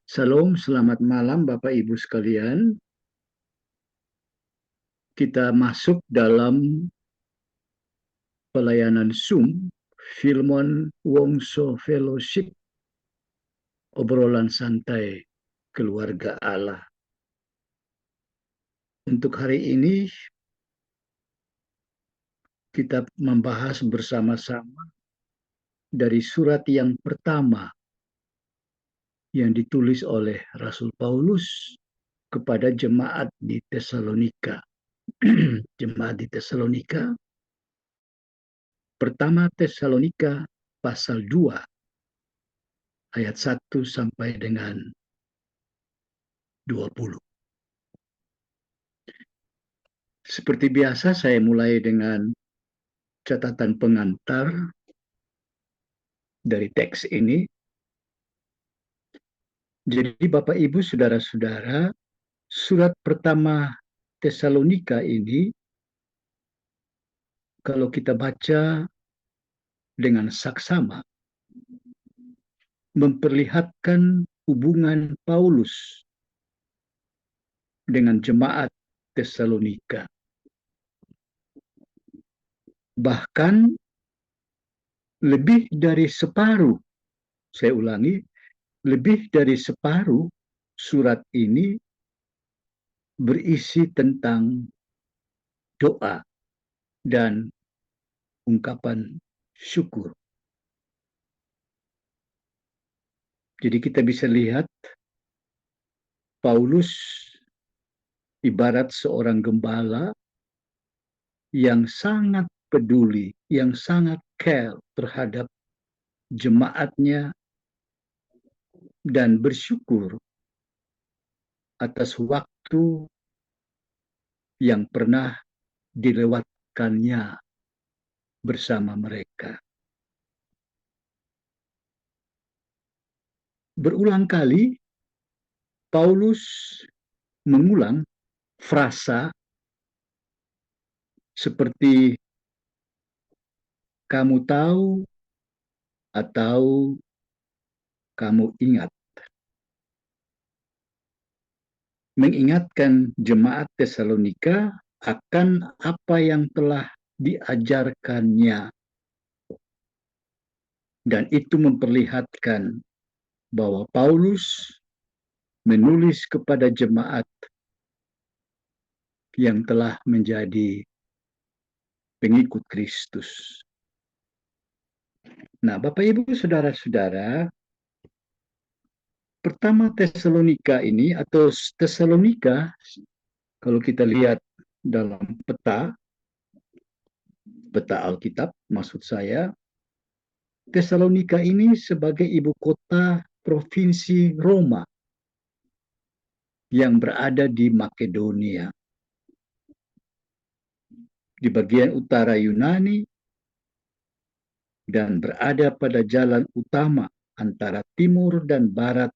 Salam, selamat malam Bapak Ibu sekalian. Kita masuk dalam pelayanan Zoom Filmon Wongso Fellowship, obrolan santai keluarga Allah. Untuk hari ini kita membahas bersama-sama dari surat yang pertama yang ditulis oleh Rasul Paulus kepada jemaat di Tesalonika. Jemaat di Tesalonika, pertama Tesalonika pasal 2 ayat 1 sampai dengan 20. Seperti biasa saya mulai dengan catatan pengantar dari teks ini. Jadi Bapak Ibu Saudara-saudara, surat pertama Tesalonika ini kalau kita baca dengan saksama memperlihatkan hubungan Paulus dengan jemaat Tesalonika. Bahkan lebih dari separuh, saya ulangi, lebih dari separuh surat ini berisi tentang doa dan ungkapan syukur. Jadi kita bisa lihat Paulus ibarat seorang gembala yang sangat peduli, yang sangat care terhadap jemaatnya dan bersyukur atas waktu yang pernah dilewatkannya bersama mereka. Berulang kali Paulus mengulang frasa seperti kamu tahu atau kamu ingat. Mengingatkan jemaat Tesalonika akan apa yang telah diajarkannya. Dan itu memperlihatkan bahwa Paulus menulis kepada jemaat yang telah menjadi pengikut Kristus. Nah, Bapak Ibu Saudara-saudara, pertama Tesalonika ini atau Tesalonika, kalau kita lihat dalam peta Alkitab, maksud saya, Tesalonika ini sebagai ibu kota provinsi Roma yang berada di Makedonia, di bagian utara Yunani, dan berada pada jalan utama antara timur dan barat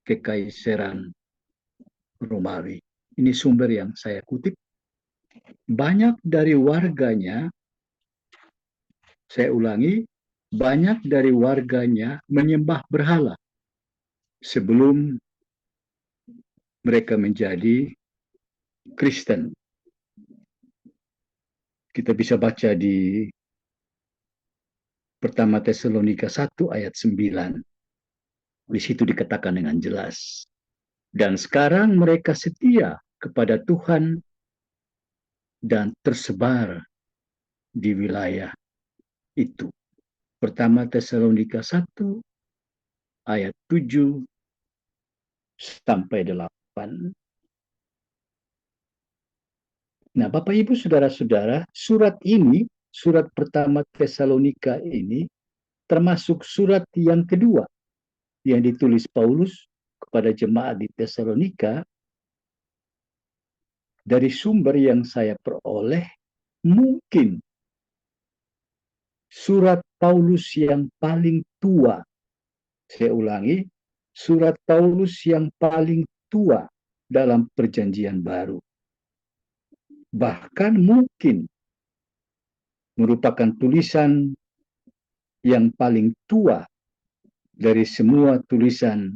Kekaisaran Romawi. Ini sumber yang saya kutip. Banyak dari warganya, saya ulangi, banyak dari warganya menyembah berhala sebelum mereka menjadi Kristen. Kita bisa baca di pertama Tesalonika 1 ayat 9. Di situ dikatakan dengan jelas. Dan sekarang mereka setia kepada Tuhan dan tersebar di wilayah itu. Pertama Tesalonika 1 ayat 7 sampai 8. Nah, Bapak Ibu Saudara-saudara, surat ini, surat pertama Tesalonika ini termasuk surat yang kedua yang ditulis Paulus kepada jemaat di Tesalonika. Dari sumber yang saya peroleh, mungkin surat Paulus yang paling tua. Saya ulangi, surat Paulus yang paling tua dalam Perjanjian Baru. Bahkan mungkin merupakan tulisan yang paling tua dari semua tulisan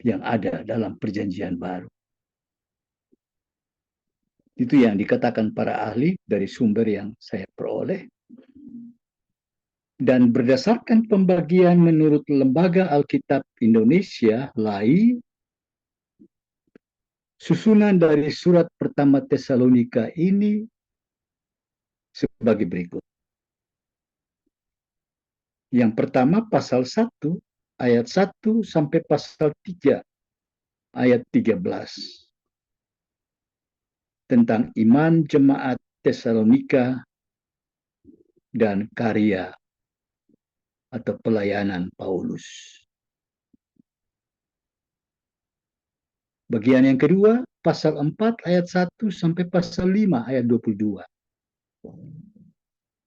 yang ada dalam perjanjian baru. Itu yang dikatakan para ahli dari sumber yang saya peroleh. Dan berdasarkan pembagian menurut Lembaga Alkitab Indonesia, LAI, susunan dari surat pertama Tesalonika ini sebagai berikut. Yang pertama pasal 1 ayat 1 sampai pasal 3 ayat 13. Tentang iman jemaat Tesalonika dan karya atau pelayanan Paulus. Bagian yang kedua, pasal 4 ayat 1 sampai pasal 5 ayat 22.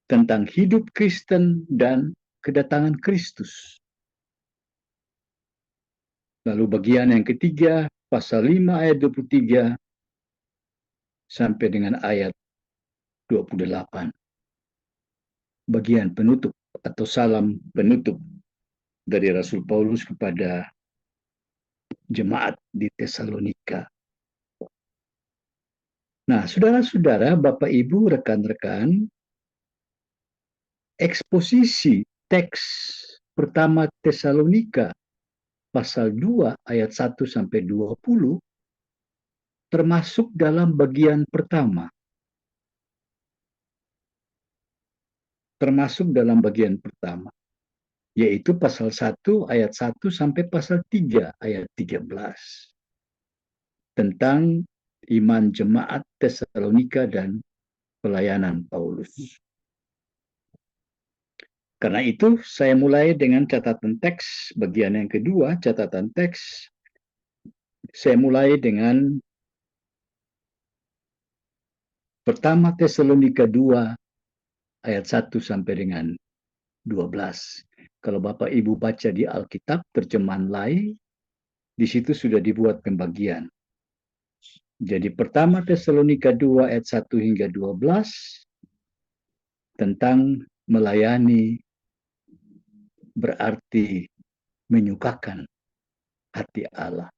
Tentang hidup Kristen dan kedatangan Kristus. Lalu bagian yang ketiga, pasal 5 ayat 23 sampai dengan ayat 28. Bagian penutup atau salam penutup dari Rasul Paulus kepada jemaat di Tesalonika. Nah, saudara-saudara, Bapak Ibu, rekan-rekan, eksposisi teks pertama Tesalonika pasal 2 ayat 1 sampai 20 termasuk dalam bagian pertama. Termasuk dalam bagian pertama, yaitu pasal 1 ayat 1 sampai pasal 3 ayat 13. Tentang iman jemaat Tesalonika dan pelayanan Paulus. Karena itu, saya mulai dengan catatan teks. Bagian yang kedua, catatan teks. Saya mulai dengan pertama Tesalonika 2 ayat 1 sampai dengan 12. Kalau Bapak Ibu baca di Alkitab, terjemahan LAI, di situ sudah dibuat pembagian. Jadi pertama Tesalonika 2 ayat 1 hingga 12 tentang melayani berarti menyukakan hati Allah.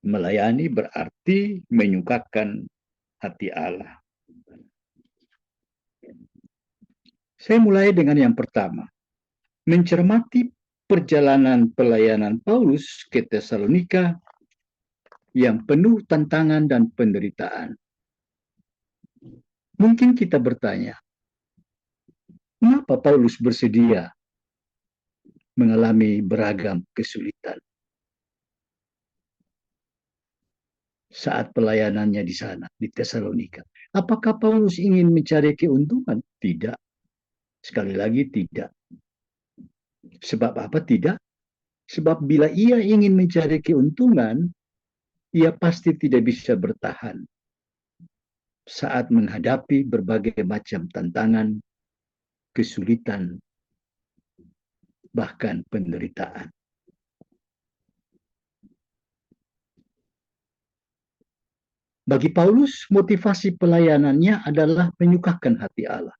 Melayani berarti menyukakan hati Allah. Saya mulai dengan yang pertama. Mencermati perjalanan pelayanan Paulus ke Tesalonika yang penuh tantangan dan penderitaan. Mungkin kita bertanya, mengapa Paulus bersedia mengalami beragam kesulitan saat pelayanannya di sana, di Tesalonika? Apakah Paulus ingin mencari keuntungan? Tidak. Sekali lagi tidak. Sebab apa tidak? Sebab bila ia ingin mencari keuntungan, ia pasti tidak bisa bertahan saat menghadapi berbagai macam tantangan, kesulitan, bahkan penderitaan. Bagi Paulus, motivasi pelayanannya adalah menyukakan hati Allah,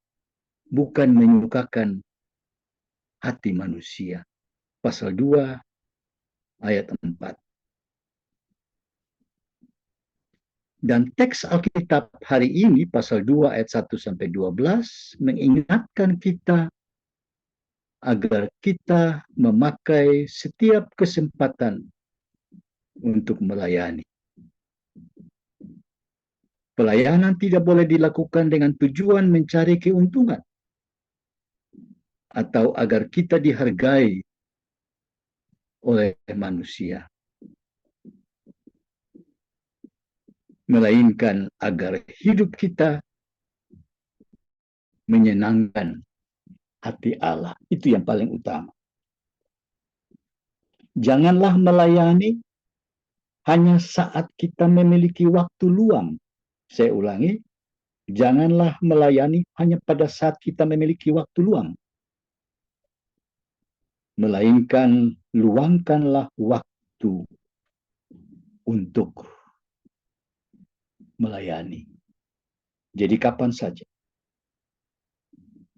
bukan menyukakan hati manusia. Pasal 2 ayat 4. Dan teks Alkitab hari ini, pasal 2 ayat 1 sampai 12, mengingatkan kita agar kita memakai setiap kesempatan untuk melayani. Pelayanan tidak boleh dilakukan dengan tujuan mencari keuntungan atau agar kita dihargai oleh manusia, melainkan agar hidup kita menyenangkan hati Allah. Itu yang paling utama. Janganlah melayani hanya saat kita memiliki waktu luang. Saya ulangi, janganlah melayani hanya pada saat kita memiliki waktu luang. Melainkan luangkanlah waktu untuk melayani. Jadi kapan saja.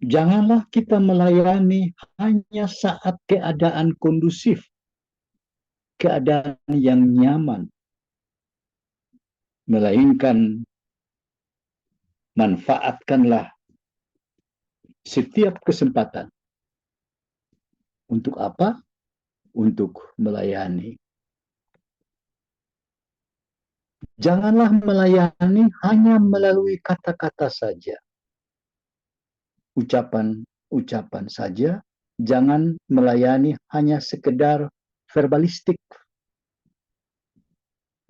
Janganlah kita melayani hanya saat keadaan kondusif. keadaan yang nyaman, melainkan manfaatkanlah setiap kesempatan. Untuk apa? Untuk melayani. Janganlah melayani hanya melalui kata-kata saja, ucapan-ucapan saja. Jangan melayani hanya sekedar verbalistik,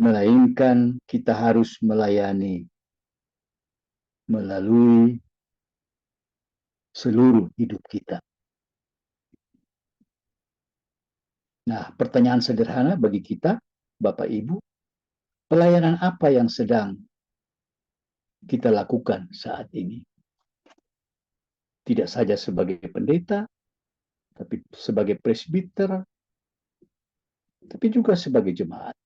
melainkan kita harus melayani melalui seluruh hidup kita. Nah, pertanyaan sederhana bagi kita, Bapak Ibu, pelayanan apa yang sedang kita lakukan saat ini? Tidak saja sebagai pendeta, tapi sebagai presbiter, tapi juga sebagai jemaat.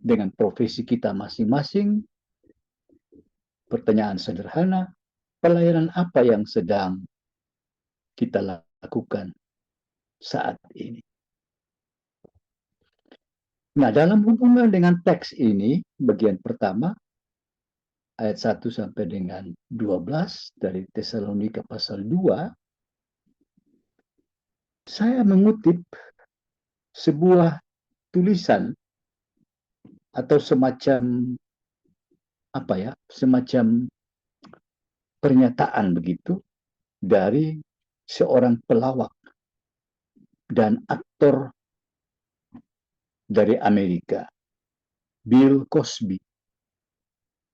Dengan profesi kita masing-masing, pertanyaan sederhana, pelayanan apa yang sedang kita lakukan saat ini? Nah, dalam hubungan dengan teks ini, bagian pertama, ayat 1 sampai dengan 12 dari Tesalonika pasal 2, saya mengutip sebuah tulisan atau semacam apa ya, semacam pernyataan begitu dari seorang pelawak dan aktor dari Amerika, Bill Cosby.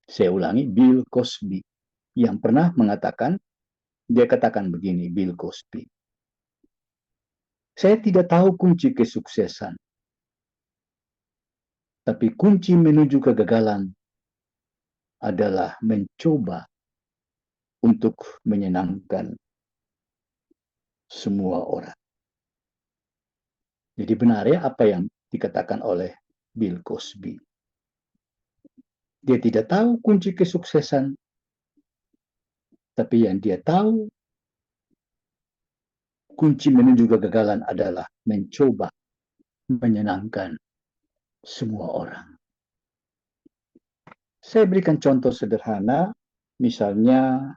Saya ulangi, Bill Cosby, yang pernah mengatakan, dia katakan begini, Bill Cosby, saya tidak tahu kunci kesuksesan, tapi kunci menuju kegagalan adalah mencoba untuk menyenangkan semua orang. Jadi benar ya apa yang dikatakan oleh Bill Cosby. Dia tidak tahu kunci kesuksesan, tapi yang dia tahu kunci menuju kegagalan adalah mencoba menyenangkan semua orang. Saya berikan contoh sederhana, misalnya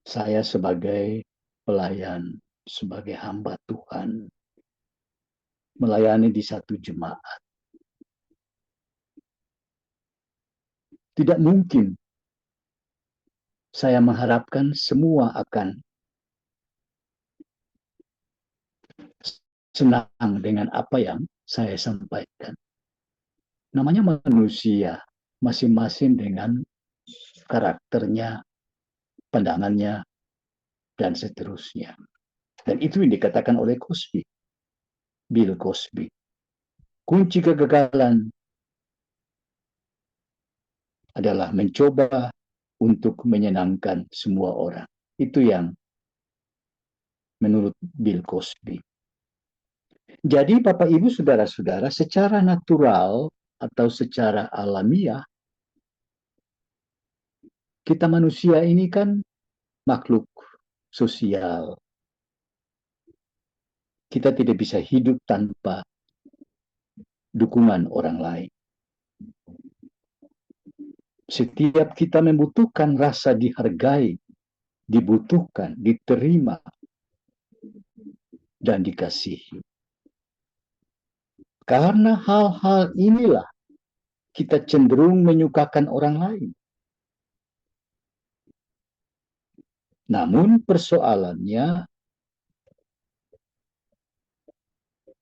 saya sebagai pelayan, sebagai hamba Tuhan, melayani di satu jemaat. Tidak mungkin saya mengharapkan semua akan senang dengan apa yang saya sampaikan. Namanya manusia, masing-masing dengan karakternya, pandangannya, dan seterusnya. Dan itu yang dikatakan oleh Cosby, Bill Cosby. Kunci kegagalan adalah mencoba untuk menyenangkan semua orang. Itu yang menurut Bill Cosby. Jadi Bapak Ibu Saudara-saudara, secara natural atau secara alamiah, kita manusia ini kan makhluk sosial. Kita tidak bisa hidup tanpa dukungan orang lain. Setiap kita membutuhkan rasa dihargai, dibutuhkan, diterima, dan dikasihi. Karena hal-hal inilah kita cenderung menyukakan orang lain. Namun persoalannya,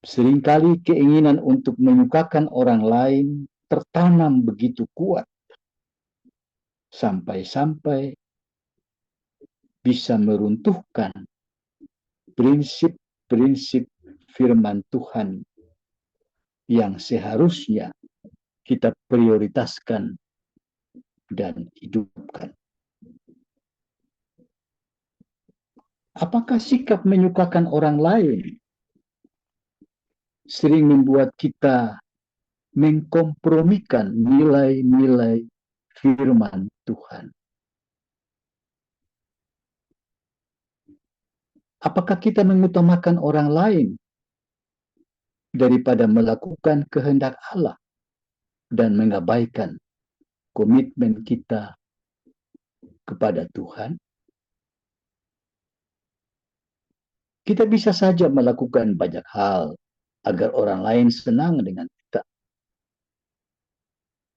seringkali keinginan untuk menyukakan orang lain tertanam begitu kuat, sampai-sampai bisa meruntuhkan prinsip-prinsip firman Tuhan yang seharusnya kita prioritaskan dan hidupkan. Apakah sikap menyukakan orang lain sering membuat kita mengkompromikan nilai-nilai firman Tuhan? Apakah kita mengutamakan orang lain daripada melakukan kehendak Allah dan mengabaikan komitmen kita kepada Tuhan, kita bisa saja melakukan banyak hal agar orang lain senang dengan kita,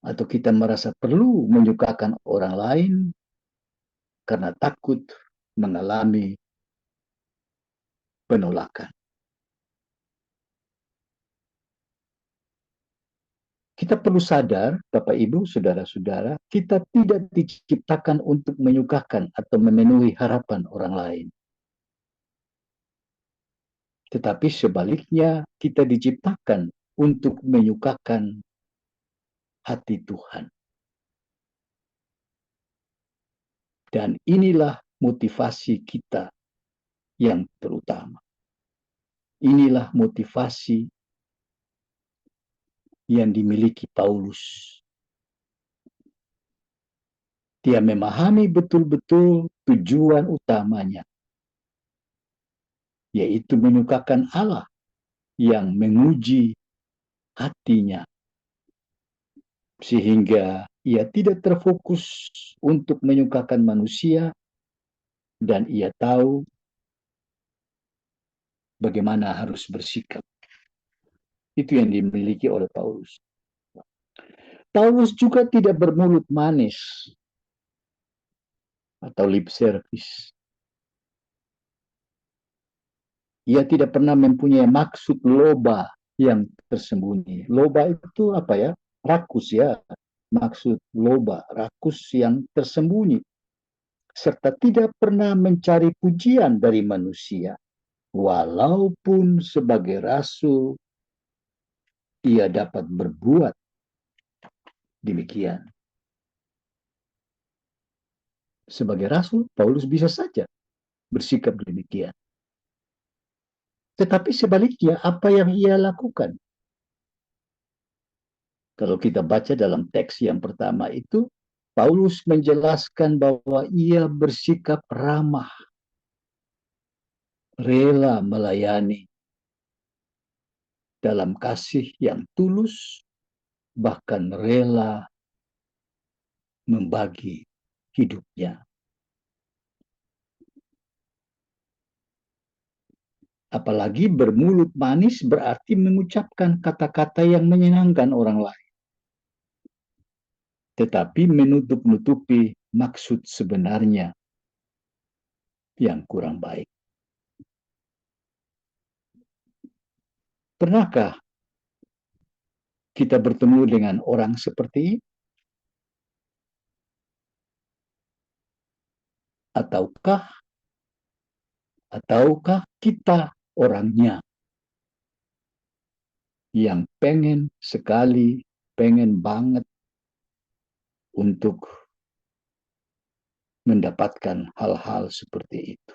atau kita merasa perlu menyukakan orang lain karena takut mengalami penolakan. Kita perlu sadar, Bapak Ibu, saudara-saudara, kita tidak diciptakan untuk menyukakan atau memenuhi harapan orang lain. Tetapi sebaliknya, kita diciptakan untuk menyukakan hati Tuhan. Dan inilah motivasi kita yang terutama. Inilah motivasi yang dimiliki Paulus. Dia memahami betul-betul tujuan utamanya, yaitu menyukakan Allah yang menguji hatinya, sehingga ia tidak terfokus untuk menyukakan manusia, dan ia tahu bagaimana harus bersikap. Itu yang dimiliki oleh Paulus. Paulus juga tidak bermulut manis atau lip service. Ia tidak pernah mempunyai maksud loba yang tersembunyi. Loba itu apa ya? Rakus ya. Maksud loba, rakus yang tersembunyi. Serta tidak pernah mencari pujian dari manusia. Walaupun sebagai rasul, ia dapat berbuat demikian. Sebagai rasul, Paulus bisa saja bersikap demikian. Tetapi sebaliknya, apa yang ia lakukan? Kalau kita baca dalam teks yang pertama itu, Paulus menjelaskan bahwa ia bersikap ramah, rela melayani, dalam kasih yang tulus, bahkan rela membagi hidupnya. Apalagi bermulut manis berarti mengucapkan kata-kata yang menyenangkan orang lain, tetapi menutup-nutupi maksud sebenarnya yang kurang baik. Pernahkah kita bertemu dengan orang seperti ini? Ataukah kita orangnya yang pengen banget untuk mendapatkan hal-hal seperti itu.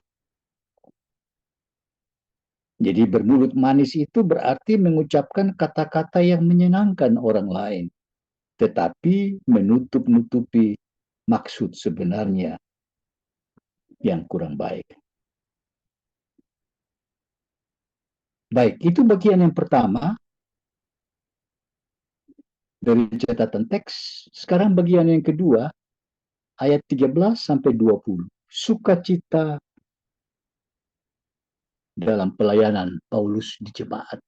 Jadi bermulut manis itu berarti mengucapkan kata-kata yang menyenangkan orang lain, tetapi menutup-nutupi maksud sebenarnya yang kurang baik. Baik, itu bagian yang pertama dari catatan teks. Sekarang bagian yang kedua, ayat 13 sampai 20. Sukacita dalam pelayanan Paulus di jemaat.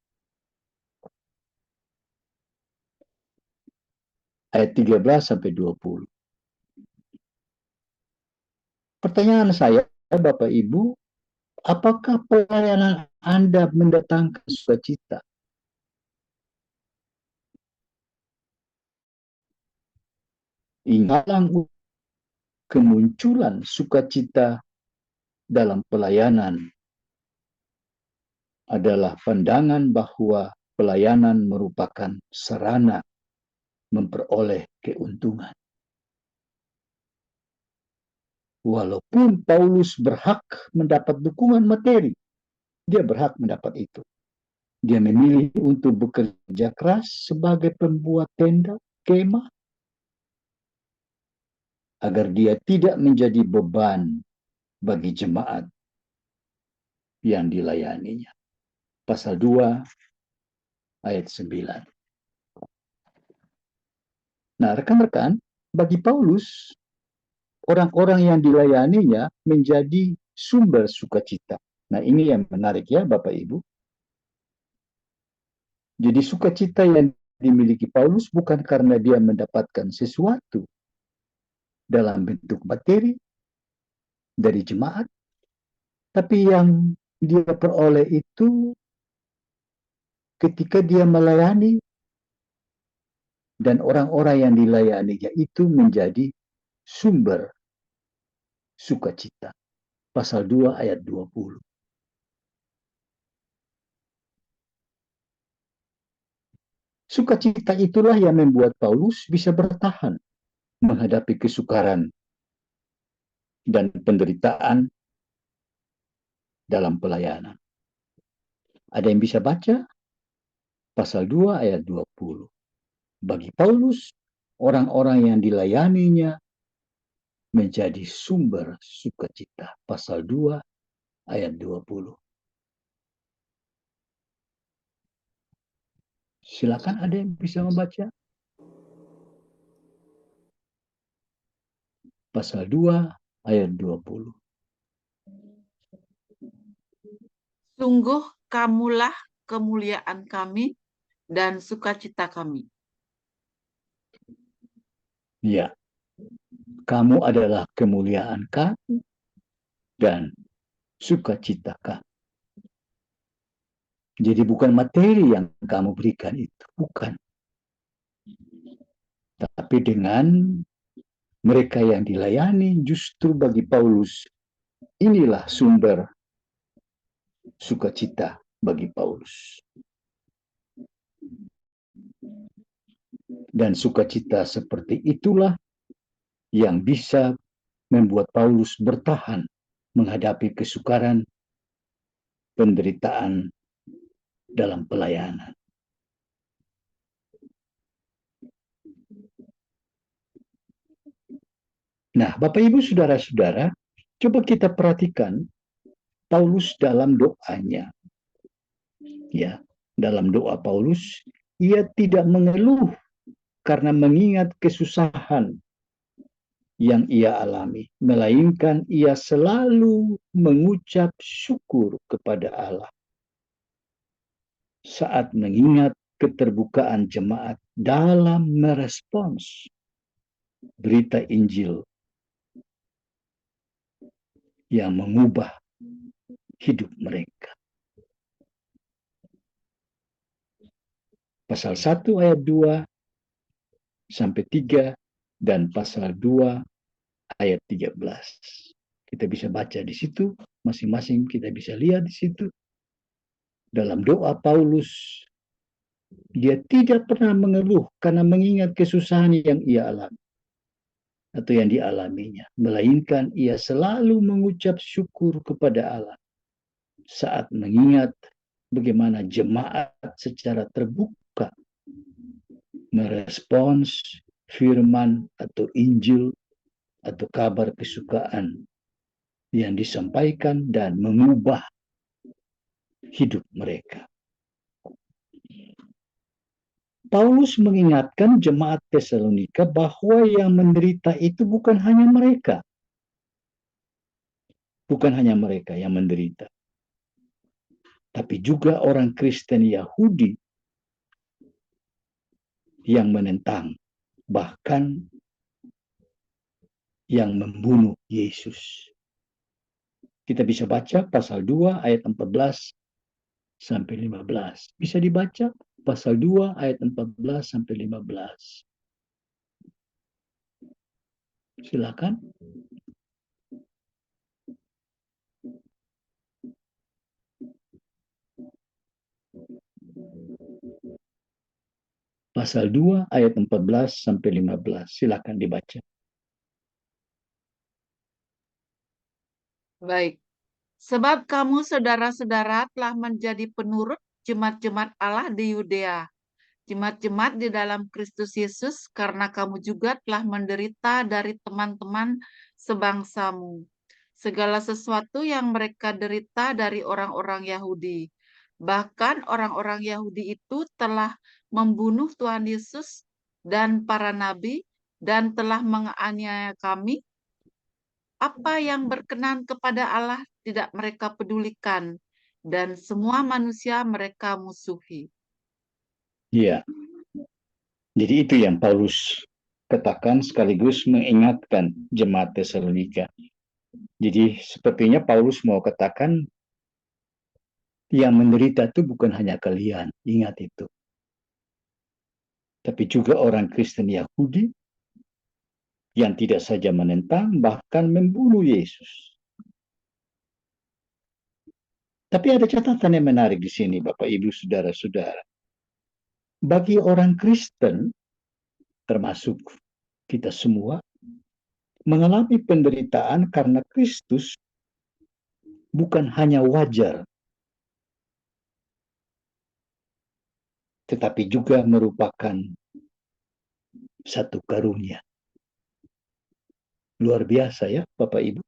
Ayat 13 sampai 20. Pertanyaan saya, Bapak Ibu, apakah pelayanan Anda mendatangkan sukacita? Ingatlah kemunculan sukacita dalam pelayanan adalah pandangan bahwa pelayanan merupakan sarana memperoleh keuntungan. Walaupun Paulus berhak mendapat dukungan materi, dia berhak mendapat itu. Dia memilih untuk bekerja keras sebagai pembuat tenda, kemah, agar dia tidak menjadi beban bagi jemaat yang dilayaninya. Pasal 2 ayat 9. Nah, rekan-rekan, bagi Paulus, orang-orang yang dilayaninya menjadi sumber sukacita. Nah, ini yang menarik ya, Bapak Ibu. Jadi sukacita yang dimiliki Paulus bukan karena dia mendapatkan sesuatu dalam bentuk materi dari jemaat, tapi yang dia peroleh itu ketika dia melayani dan orang-orang yang dilayaninya itu menjadi sumber sukacita. Pasal 2 ayat 20. Sukacita itulah yang membuat Paulus bisa bertahan menghadapi kesukaran dan penderitaan dalam pelayanan. Ada yang bisa baca? Pasal 2 ayat 20. Bagi Paulus, orang-orang yang dilayaninya menjadi sumber sukacita. Pasal 2 ayat 20. Silakan ada yang bisa membaca? Pasal 2 ayat 20. Sungguh kamulah kemuliaan kami dan sukacita kami. Ya, kamu adalah kemuliaan kami dan sukacita kami. Jadi bukan materi yang kamu berikan itu, bukan. Tapi dengan mereka yang dilayani, justru bagi Paulus, inilah sumber sukacita bagi Paulus. Dan sukacita seperti itulah yang bisa membuat Paulus bertahan menghadapi kesukaran, penderitaan dalam pelayanan. Nah, Bapak Ibu Saudara-saudara, coba kita perhatikan Paulus dalam doanya. Ya, dalam doa Paulus, ia tidak mengeluh karena mengingat kesusahan yang ia alami, melainkan ia selalu mengucap syukur kepada Allah saat mengingat keterbukaan jemaat dalam merespons berita Injil yang mengubah hidup mereka. Pasal 1 ayat 2 sampai 3 dan pasal 2 ayat 13. Kita bisa baca di situ, masing-masing kita bisa lihat di situ. Dalam doa Paulus, dia tidak pernah mengeluh karena mengingat kesusahan yang ia alami atau yang dialaminya, melainkan ia selalu mengucap syukur kepada Allah saat mengingat bagaimana jemaat secara terbuka merespons firman atau Injil atau kabar kesukaan yang disampaikan dan mengubah hidup mereka. Paulus mengingatkan jemaat Tesalonika bahwa yang menderita itu bukan hanya mereka. Bukan hanya mereka yang menderita. Tapi juga orang Kristen Yahudi yang menentang, bahkan yang membunuh Yesus. Kita bisa baca pasal 2 ayat 14 sampai 15. Bisa dibaca pasal 2 ayat 14 sampai 15. Silakan. Pasal 2 ayat 14 sampai 15. Silakan dibaca. Baik. Sebab kamu saudara-saudara telah menjadi penurut jemaat-jemaat Allah di Yudea, jemaat-jemaat di dalam Kristus Yesus, karena kamu juga telah menderita dari teman-teman sebangsamu. Segala sesuatu yang mereka derita dari orang-orang Yahudi, Bahkan orang-orang Yahudi itu telah membunuh Tuhan Yesus dan para nabi dan telah menganiaya kami. Apa yang berkenan kepada Allah tidak mereka pedulikan, dan semua manusia mereka musuhi. Iya, jadi itu yang Paulus katakan sekaligus mengingatkan jemaat Tesalonika. Jadi sepertinya Paulus mau katakan yang menderita itu bukan hanya kalian, ingat itu. Tapi juga orang Kristen Yahudi yang tidak saja menentang, bahkan membunuh Yesus. Tapi ada catatan yang menarik di sini, Bapak, Ibu, Saudara-saudara. Bagi orang Kristen, termasuk kita semua, mengalami penderitaan karena Kristus bukan hanya wajar, tetapi juga merupakan satu karunia. Luar biasa ya, Bapak Ibu.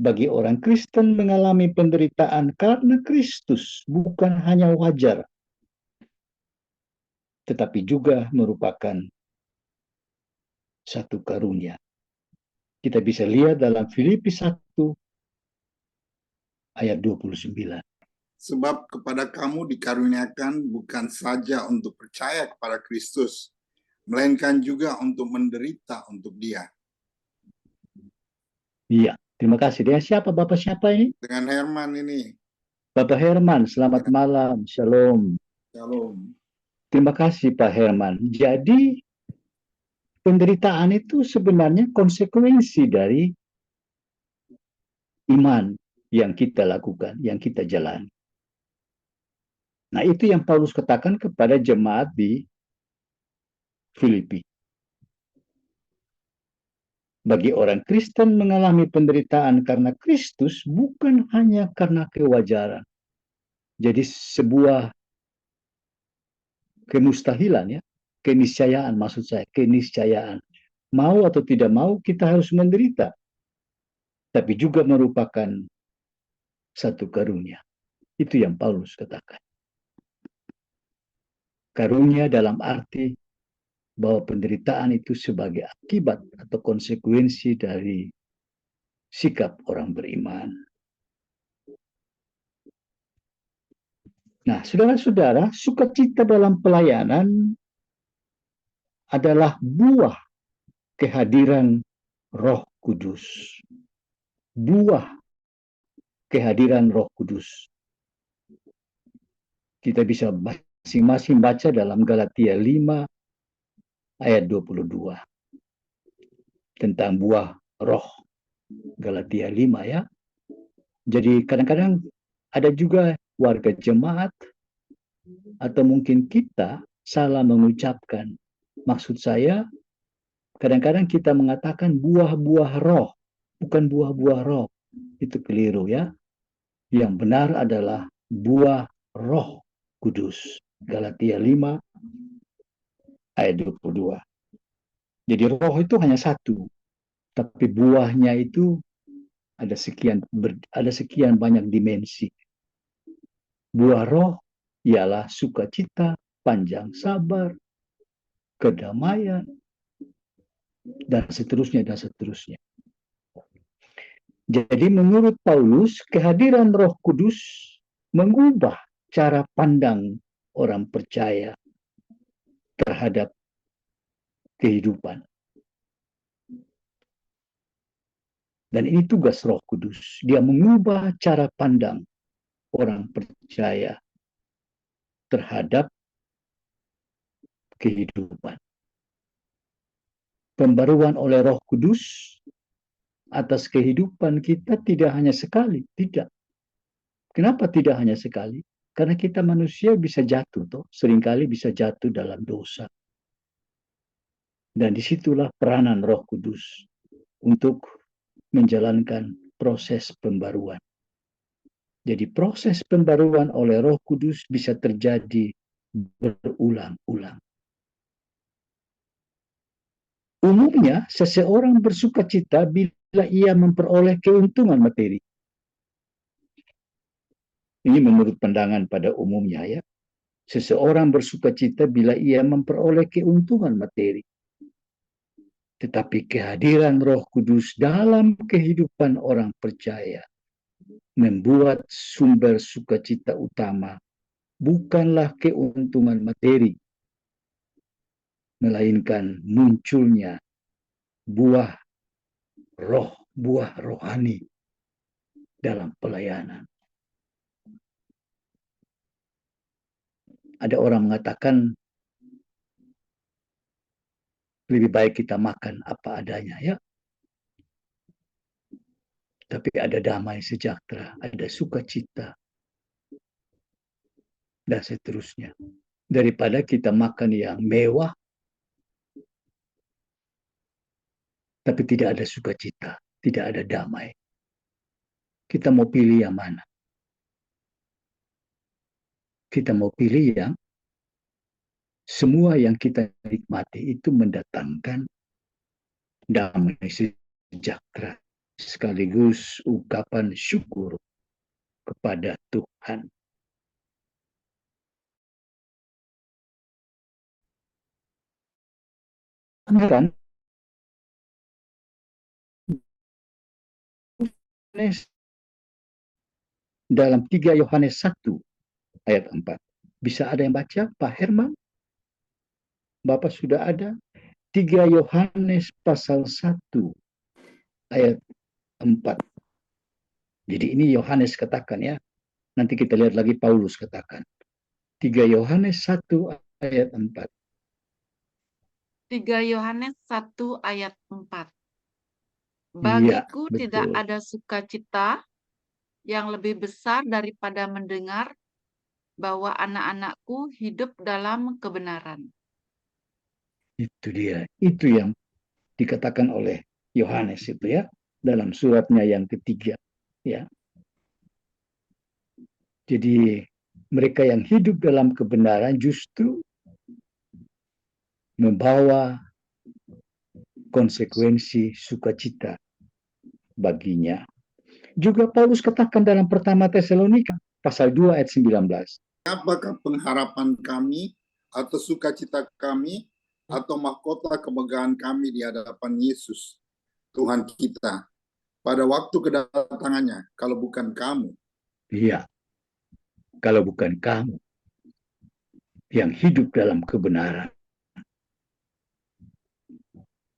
Bagi orang Kristen mengalami penderitaan karena Kristus bukan hanya wajar, tetapi juga merupakan satu karunia. Kita bisa lihat dalam Filipi 1 ayat 29. Sebab kepada kamu dikaruniakan bukan saja untuk percaya kepada Kristus, melainkan juga untuk menderita untuk Dia. Iya, terima kasih. Dengan siapa Bapak siapa ini? Dengan Herman ini. Bapak Herman, selamat malam. Shalom. Shalom. Terima kasih Pak Herman. Jadi penderitaan itu sebenarnya konsekuensi dari iman yang kita lakukan, yang kita jalani. Nah, itu yang Paulus katakan kepada jemaat di Filipi. Bagi orang Kristen mengalami penderitaan karena Kristus bukan hanya karena kewajaran. Jadi sebuah kemustahilan ya, keniscayaan maksud saya, keniscayaan. Mau atau tidak mau kita harus menderita. Tapi juga merupakan satu karunia. Itu yang Paulus katakan. Karunia dalam arti bahwa penderitaan itu sebagai akibat atau konsekuensi dari sikap orang beriman. Nah, saudara-saudara, sukacita dalam pelayanan adalah buah kehadiran Roh Kudus. Buah kehadiran Roh Kudus. Kita bisa masing-masing baca dalam Galatia 5 ayat 22. Tentang buah roh. Galatia 5 ya. Jadi kadang-kadang ada juga warga jemaat atau mungkin kita salah mengucapkan. Maksud saya, kadang-kadang kita mengatakan buah-buah roh, bukan buah-buah roh. Itu keliru ya. Yang benar adalah buah Roh Kudus. Galatia 5 ayat 22. Jadi roh itu hanya satu, tapi buahnya itu ada sekian banyak dimensi. Buah roh ialah sukacita, panjang sabar, kedamaian, dan seterusnya dan seterusnya. Jadi menurut Paulus, kehadiran Roh Kudus mengubah cara pandang orang percaya terhadap kehidupan. Dan ini tugas Roh Kudus. Dia mengubah cara pandang orang percaya terhadap kehidupan. Pembaruan oleh Roh Kudus atas kehidupan kita tidak hanya sekali, tidak. Kenapa tidak hanya sekali? Karena kita manusia bisa jatuh, toh. Seringkali bisa jatuh dalam dosa. Dan disitulah peranan Roh Kudus untuk menjalankan proses pembaruan. Jadi proses pembaruan oleh Roh Kudus bisa terjadi berulang-ulang. Umumnya, seseorang bersukacita bila ia memperoleh keuntungan materi. Ini menurut pandangan pada umumnya ya. Seseorang bersukacita bila ia memperoleh keuntungan materi. Tetapi kehadiran Roh Kudus dalam kehidupan orang percaya membuat sumber sukacita utama bukanlah keuntungan materi, melainkan munculnya buah rohani dalam pelayanan. Ada orang mengatakan lebih baik kita makan apa adanya ya. Tapi ada damai sejahtera, ada sukacita, dan seterusnya. Daripada kita makan yang mewah, tapi tidak ada sukacita, tidak ada damai. Kita mau pilih yang mana? Kita mau pilih yang semua yang kita nikmati itu mendatangkan damai sejahtera, sekaligus ungkapan syukur kepada Tuhan. Kan dalam 3 Yohanes 1 ayat 4. Bisa ada yang baca, Pak Herman? Bapak sudah ada? 3 Yohanes pasal 1 ayat 4. Jadi ini Yohanes katakan ya. Nanti kita lihat lagi Paulus katakan. 3 Yohanes 1 ayat 4. 3 Yohanes 1 ayat 4. Iya, Bagiku tidak betul. ada sukacita yang lebih besar daripada mendengar bahwa anak-anakku hidup dalam kebenaran. Itu dia. Itu yang dikatakan oleh Yohanes itu ya. Dalam suratnya yang ketiga. Ya. Jadi mereka yang hidup dalam kebenaran justru membawa konsekuensi sukacita baginya. Juga Paulus katakan dalam pertama Tesalonika pasal 2 ayat 19. Apakah pengharapan kami atau sukacita kami atau mahkota kemegahan kami di hadapan Yesus, Tuhan kita, pada waktu kedatangannya, kalau bukan kamu? Iya, kalau bukan kamu yang hidup dalam kebenaran.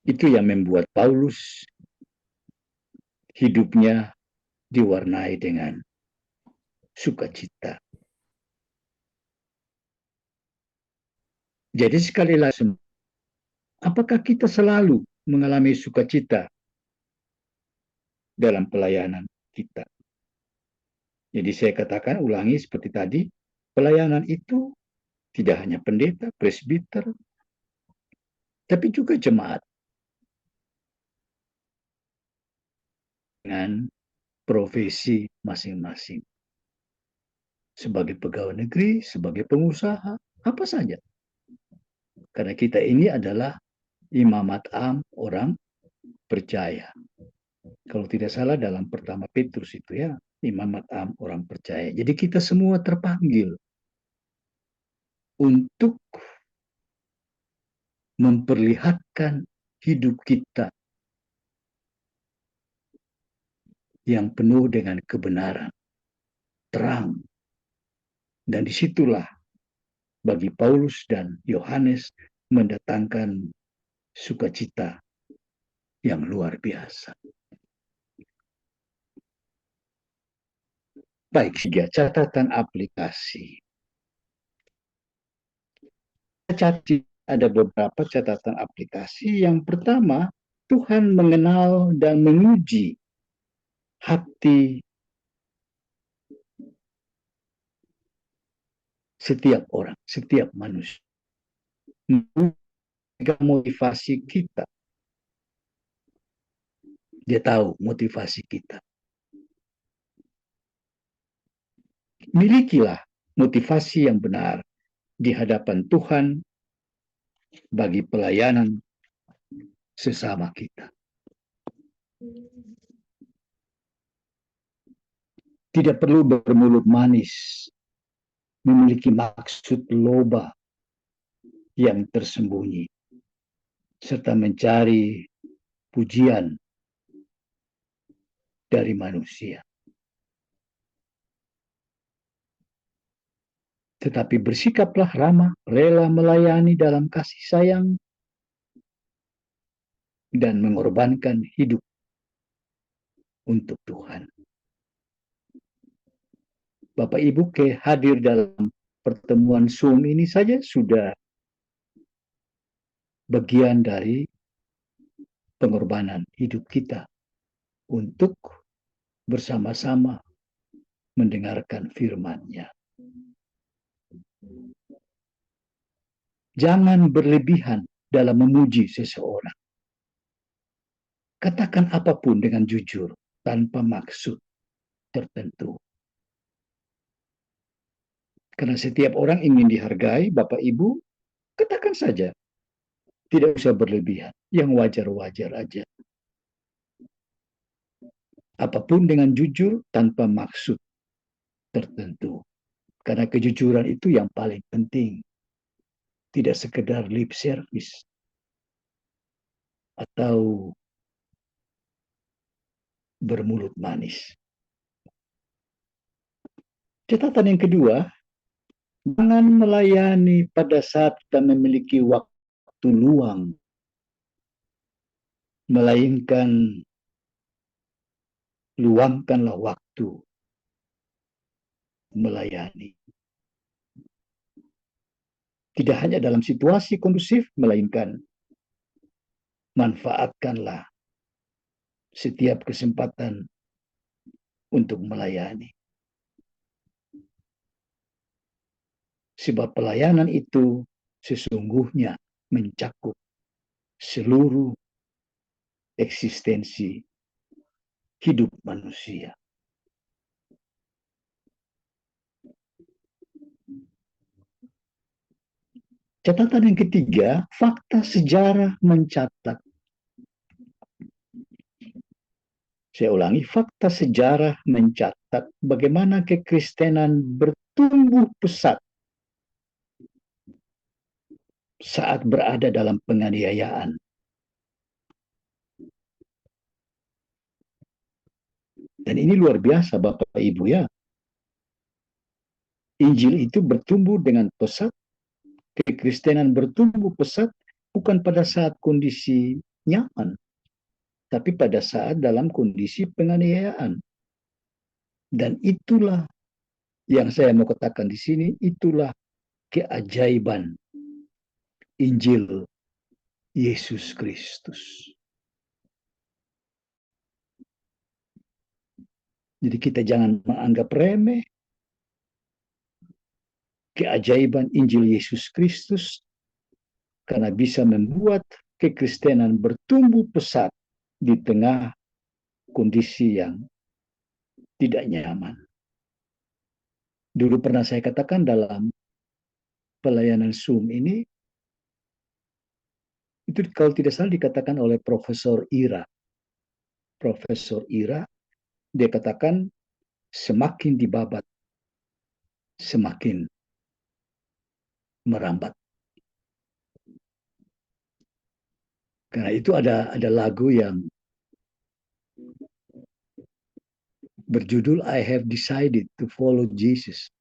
Itu yang membuat Paulus hidupnya diwarnai dengan sukacita. Jadi sekali lagi, apakah kita selalu mengalami sukacita dalam pelayanan kita? Jadi saya katakan, ulangi seperti tadi, pelayanan itu tidak hanya pendeta, presbiter, tapi juga jemaat dengan profesi masing-masing. Sebagai pegawai negeri, sebagai pengusaha, apa saja. Karena kita ini adalah imamat am orang percaya. Kalau tidak salah dalam pertama Petrus itu ya, imamat am orang percaya. Jadi kita semua terpanggil untuk memperlihatkan hidup kita yang penuh dengan kebenaran, terang. Dan disitulah bagi Paulus dan Yohanes mendatangkan sukacita yang luar biasa. Baik, 3 catatan aplikasi. Ada beberapa catatan aplikasi. Yang pertama, Tuhan mengenal dan menguji hati setiap orang, setiap manusia. Motivasi kita. Dia tahu motivasi kita. Milikilah motivasi yang benar di hadapan Tuhan bagi pelayanan sesama kita. tidak perlu bermulut manis, memiliki maksud loba yang tersembunyi, serta mencari pujian dari manusia. Tetapi bersikaplah ramah, rela melayani dalam kasih sayang, dan mengorbankan hidup untuk Tuhan. Bapak Ibu hadir dalam pertemuan Zoom ini saja sudah bagian dari pengorbanan hidup kita untuk bersama-sama mendengarkan firman-Nya. Jangan berlebihan dalam memuji seseorang. Katakan apapun dengan jujur, tanpa maksud tertentu. Karena setiap orang ingin dihargai, Bapak Ibu, katakan saja. Tidak usah berlebihan, yang wajar-wajar aja. Apapun dengan jujur, tanpa maksud tertentu. Karena kejujuran itu yang paling penting. Tidak sekedar lip service atau bermulut manis. Catatan yang kedua, jangan melayani pada saat kita memiliki waktu luang, melainkan luangkanlah waktu melayani. Tidak hanya dalam situasi kondusif, melainkan manfaatkanlah setiap kesempatan untuk melayani. Sebab pelayanan itu sesungguhnya mencakup seluruh eksistensi hidup manusia. Catatan yang ketiga, fakta sejarah mencatat. Saya ulangi, fakta sejarah mencatat bagaimana kekristenan bertumbuh pesat saat berada dalam penganiayaan. Dan ini luar biasa Bapak Ibu ya. Injil itu bertumbuh dengan pesat, kekristenan bertumbuh pesat bukan pada saat kondisi nyaman, tapi pada saat dalam kondisi penganiayaan. Dan itulah yang saya mau katakan di sini, itulah keajaiban Injil Yesus Kristus. Jadi kita jangan menganggap remeh keajaiban Injil Yesus Kristus, karena bisa membuat kekristenan bertumbuh pesat di tengah kondisi yang tidak nyaman. Dulu pernah saya katakan dalam pelayanan Zoom ini, itu kalau tidak salah dikatakan oleh Profesor Ira. Profesor Ira, dia katakan semakin dibabat, semakin merambat. Karena itu ada lagu yang berjudul I Have Decided to Follow Jesus.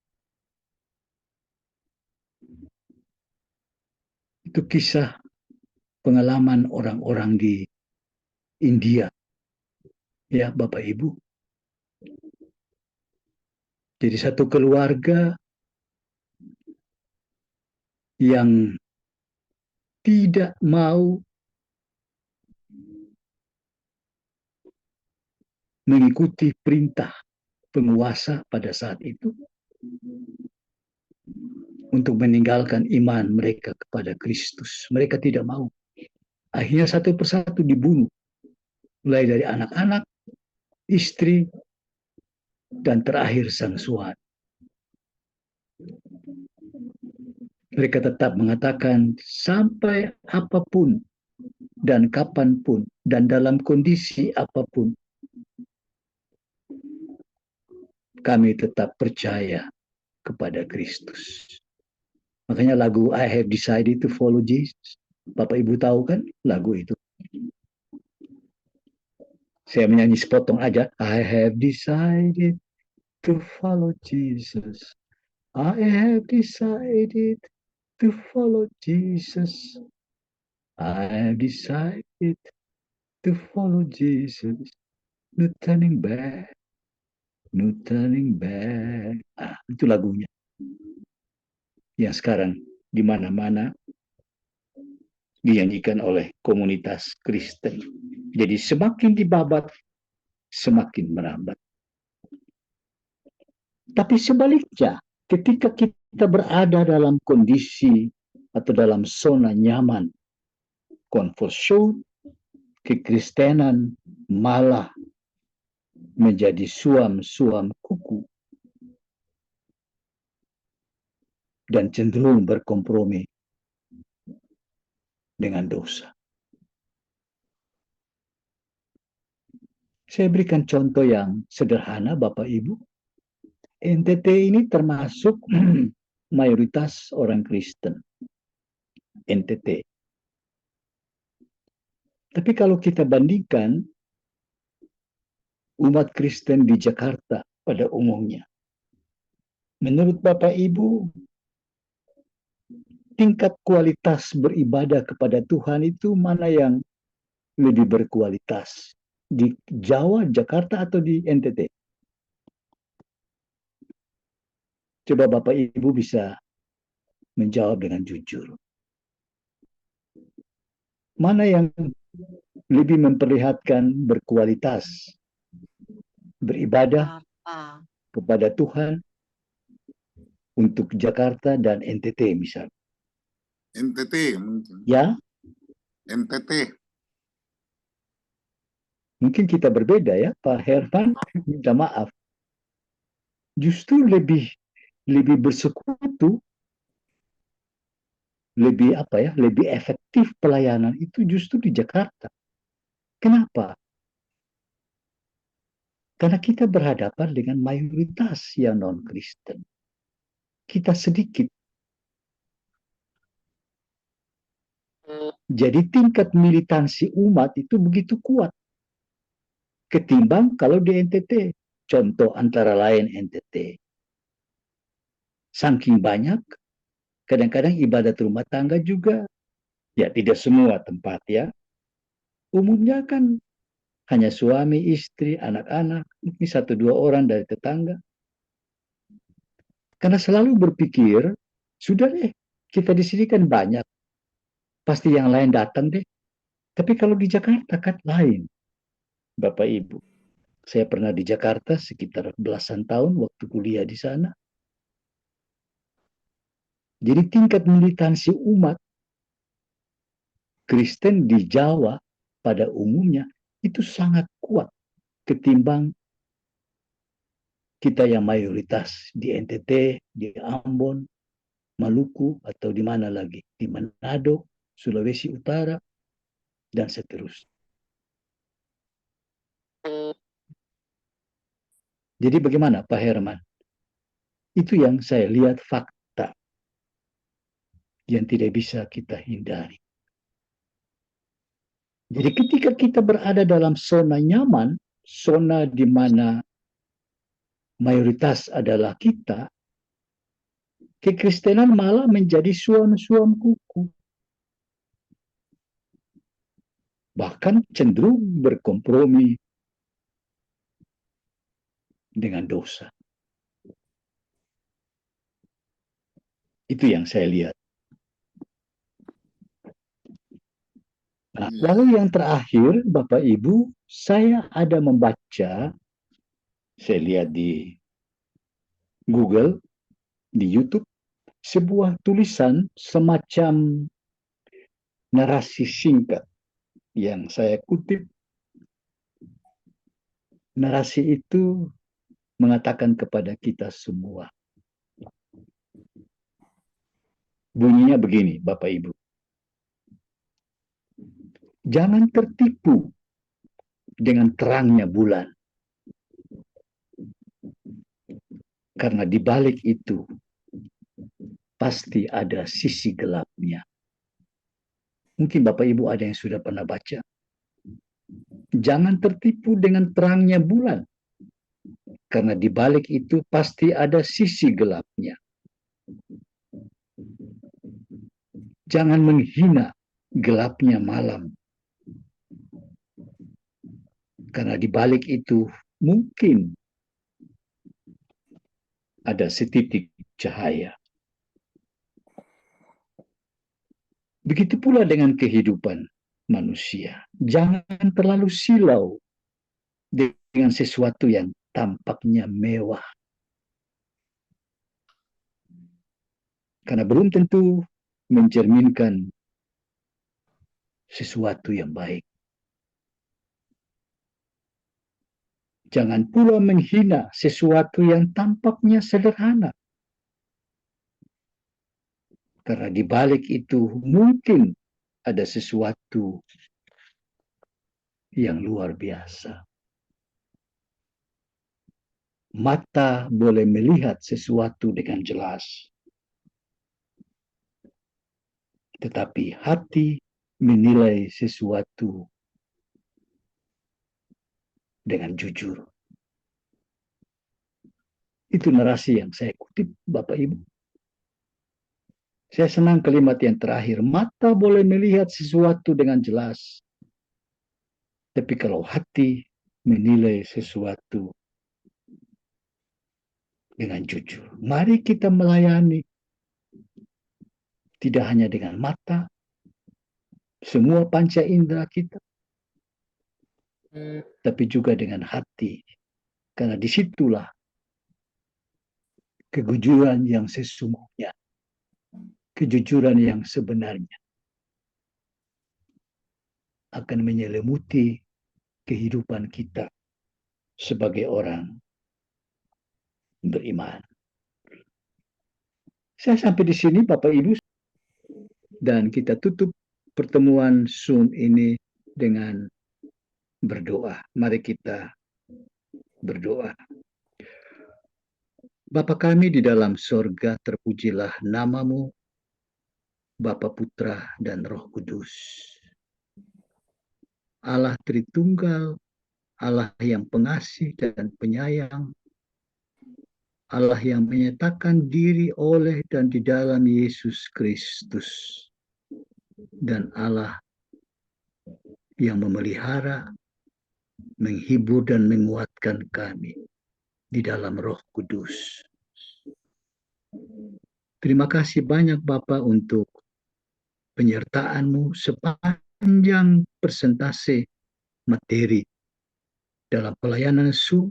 Itu kisah pengalaman orang-orang di India. Ya, Bapak Ibu. Jadi satu keluarga yang tidak mau mengikuti perintah penguasa pada saat itu untuk meninggalkan iman mereka kepada Kristus. Mereka tidak mau. Akhirnya satu persatu dibunuh. Mulai dari anak-anak, istri, dan terakhir sang suami. Mereka tetap mengatakan sampai apapun dan kapanpun dan dalam kondisi apapun, kami tetap percaya kepada Kristus. Makanya lagu I Have Decided to Follow Jesus. Bapak Ibu tahu kan lagu itu? Saya menyanyi sepotong aja. I have decided to follow Jesus. I have decided to follow Jesus. I have decided to follow Jesus. No turning back. No turning back. Itu lagunya. Yang sekarang di mana-mana dinyanyikan oleh komunitas Kristen. Jadi semakin dibabat, semakin merambat. Tapi sebaliknya, ketika kita berada dalam kondisi atau dalam zona nyaman, comfort zone, kekristenan malah menjadi suam-suam kuku dan cenderung berkompromi dengan dosa. Saya berikan contoh yang sederhana, Bapak Ibu. NTT ini termasuk mayoritas orang Kristen. NTT. Tapi kalau kita bandingkan umat Kristen di Jakarta pada umumnya, menurut Bapak Ibu, tingkat kualitas beribadah kepada Tuhan itu mana yang lebih berkualitas? Di Jawa, Jakarta, atau di NTT? Coba Bapak Ibu bisa menjawab dengan jujur. Mana yang lebih memperlihatkan berkualitas beribadah kepada Tuhan untuk Jakarta dan NTT misalnya? NTT mungkin. Ya, NTT. mungkin kita berbeda ya, Pak Herman. Minta maaf. Justru lebih bersekutu, lebih efektif pelayanan itu justru di Jakarta. Kenapa? Karena kita berhadapan dengan mayoritas yang non-Kristen. Kita sedikit. Jadi tingkat militansi umat itu begitu kuat ketimbang kalau di NTT. Contoh antara lain NTT. Saking banyak, kadang-kadang ibadat rumah tangga juga. Ya, tidak semua tempat ya. Umumnya kan hanya suami, istri, anak-anak, mungkin 1-2 orang dari tetangga. Karena selalu berpikir, sudah deh, kita di sini kan banyak. Pasti yang lain datang deh. Tapi kalau di Jakarta kan lain, Bapak Ibu. Saya pernah di Jakarta sekitar belasan tahun waktu kuliah di sana. Jadi tingkat militansi umat Kristen di Jawa pada umumnya itu sangat kuat ketimbang kita yang mayoritas di NTT, di Ambon, Maluku, atau di mana lagi, di Manado, Sulawesi Utara, dan seterusnya. Jadi bagaimana Pak Herman? Itu yang saya lihat fakta yang tidak bisa kita hindari. Jadi ketika kita berada dalam zona nyaman, zona di mana mayoritas adalah kita, kekristenan malah menjadi suam-suam kuku. Bahkan cenderung berkompromi dengan dosa. Itu yang saya lihat. Nah, lalu yang terakhir, Bapak Ibu, saya ada membaca, saya lihat di Google, di YouTube, sebuah tulisan semacam narasi singkat yang saya kutip. Narasi itu mengatakan kepada kita semua. Bunyinya begini, Bapak Ibu. Jangan tertipu dengan terangnya bulan. Karena di balik itu pasti ada sisi gelapnya. Mungkin Bapak Ibu ada yang sudah pernah baca. Jangan tertipu dengan terangnya bulan, karena di balik itu pasti ada sisi gelapnya. Jangan menghina gelapnya malam, karena di balik itu mungkin ada setitik cahaya. Begitu pula dengan kehidupan manusia. Jangan terlalu silau dengan sesuatu yang tampaknya mewah. Karena belum tentu mencerminkan sesuatu yang baik. Jangan pula menghina sesuatu yang tampaknya sederhana. Karena di balik itu mungkin ada sesuatu yang luar biasa. Mata boleh melihat sesuatu dengan jelas, tetapi hati menilai sesuatu dengan jujur. Itu narasi yang saya kutip, Bapak Ibu. Saya senang kalimat yang terakhir. Mata boleh melihat sesuatu dengan jelas, tapi kalau hati menilai sesuatu dengan jujur. Mari kita melayani tidak hanya dengan mata, semua panca indera kita, tapi juga dengan hati. Karena disitulah kejujuran yang sesungguhnya, kejujuran yang sebenarnya akan menyelimuti kehidupan kita sebagai orang beriman. Saya sampai di sini Bapak Ibu, dan kita tutup pertemuan Zoom ini dengan berdoa. Mari kita berdoa. Bapa kami di dalam sorga, terpujilah namamu, Bapa, Putra, dan Roh Kudus. Allah Tritunggal, Allah yang pengasih dan penyayang, Allah yang menyatakan diri oleh dan di dalam Yesus Kristus, dan Allah yang memelihara, menghibur dan menguatkan kami di dalam Roh Kudus. Terima kasih banyak Bapa untuk penyertaan-Mu sepanjang presentase materi dalam pelayanan Zoom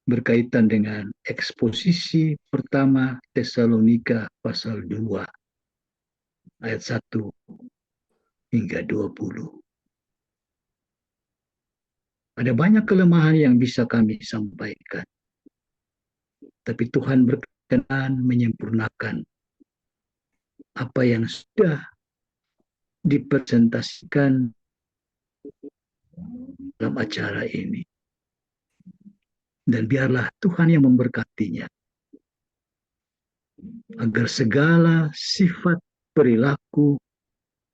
berkaitan dengan eksposisi pertama Tesalonika pasal 2 ayat 1 hingga 20. Ada banyak kelemahan yang bisa kami sampaikan, tapi Tuhan berkenan menyempurnakan apa yang sudah dipresentasikan dalam acara ini. Dan biarlah Tuhan yang memberkatinya, agar segala sifat, perilaku,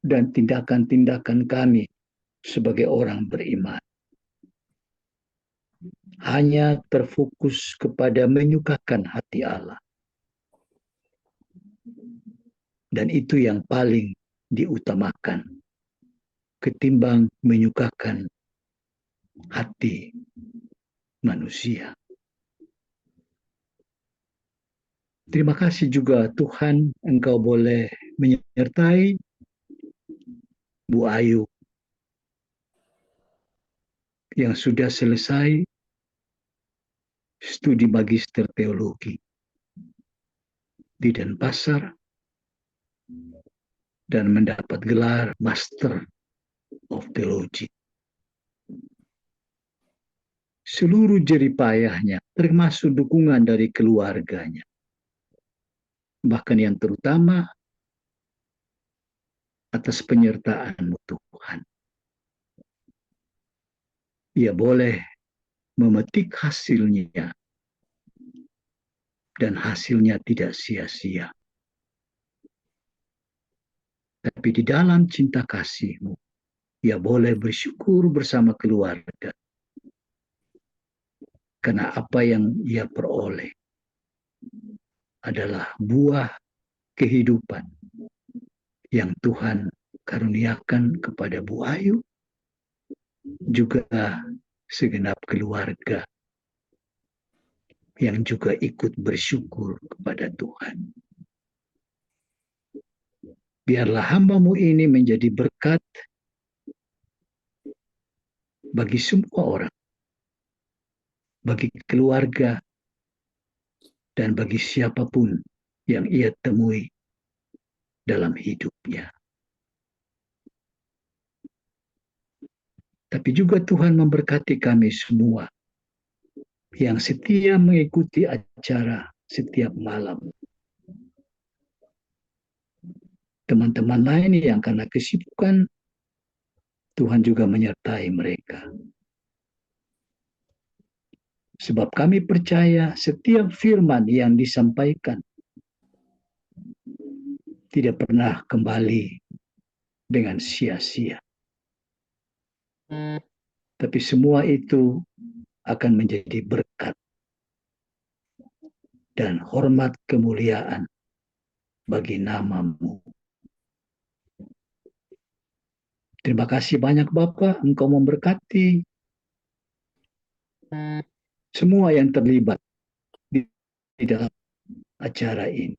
dan tindakan-tindakan kami sebagai orang beriman hanya terfokus kepada menyukakan hati Allah. Dan itu yang paling diutamakan ketimbang menyukakan hati manusia. Terima kasih juga Tuhan, Engkau boleh menyertai Bu Ayu yang sudah selesai studi magister teologi di Denpasar dan mendapat gelar Master of Theology. Seluruh jeripayahnya, termasuk dukungan dari keluarganya, bahkan yang terutama atas penyertaan-Mu Tuhan. Ia boleh memetik hasilnya dan hasilnya tidak sia-sia. Tapi di dalam cinta kasih-Mu, ia boleh bersyukur bersama keluarga. Karena apa yang ia peroleh adalah buah kehidupan yang Tuhan karuniakan kepada Bu Ayu, juga segenap keluarga yang juga ikut bersyukur kepada Tuhan. Biarlah hamba-Mu ini menjadi berkat bagi semua orang, bagi keluarga, dan bagi siapapun yang ia temui dalam hidupnya. Tapi juga Tuhan memberkati kami semua yang setia mengikuti acara setiap malam. Teman-teman lain yang karena kesibukan, Tuhan juga menyertai mereka. Sebab kami percaya setiap firman yang disampaikan tidak pernah kembali dengan sia-sia. Tapi semua itu akan menjadi berkat dan hormat kemuliaan bagi nama-Mu. Terima kasih banyak Bapa, Engkau memberkati semua yang terlibat di dalam acara ini,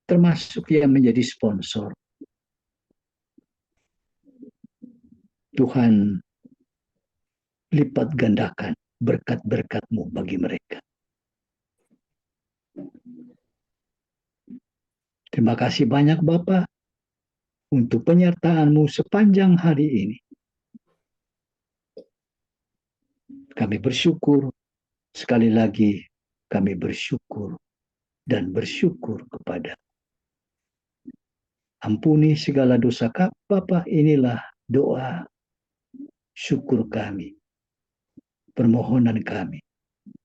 termasuk yang menjadi sponsor. Tuhan lipat gandakan berkat-berkat-Mu bagi mereka. Terima kasih banyak Bapa untuk penyertaan-Mu sepanjang hari ini. Kami bersyukur, sekali lagi kami bersyukur dan bersyukur kepada. Ampuni segala dosa kami, Bapa, inilah doa syukur kami, permohonan kami,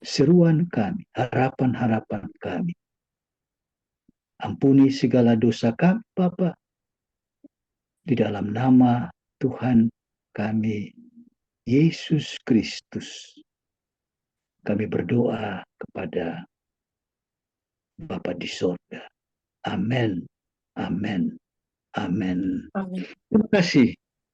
seruan kami, harapan-harapan kami. Ampuni segala dosa kami, Bapa, di dalam nama Tuhan kami, Yesus Kristus. Kami berdoa kepada Bapa di sorga. Amin. Amin. Amin. Amin. Terima kasih.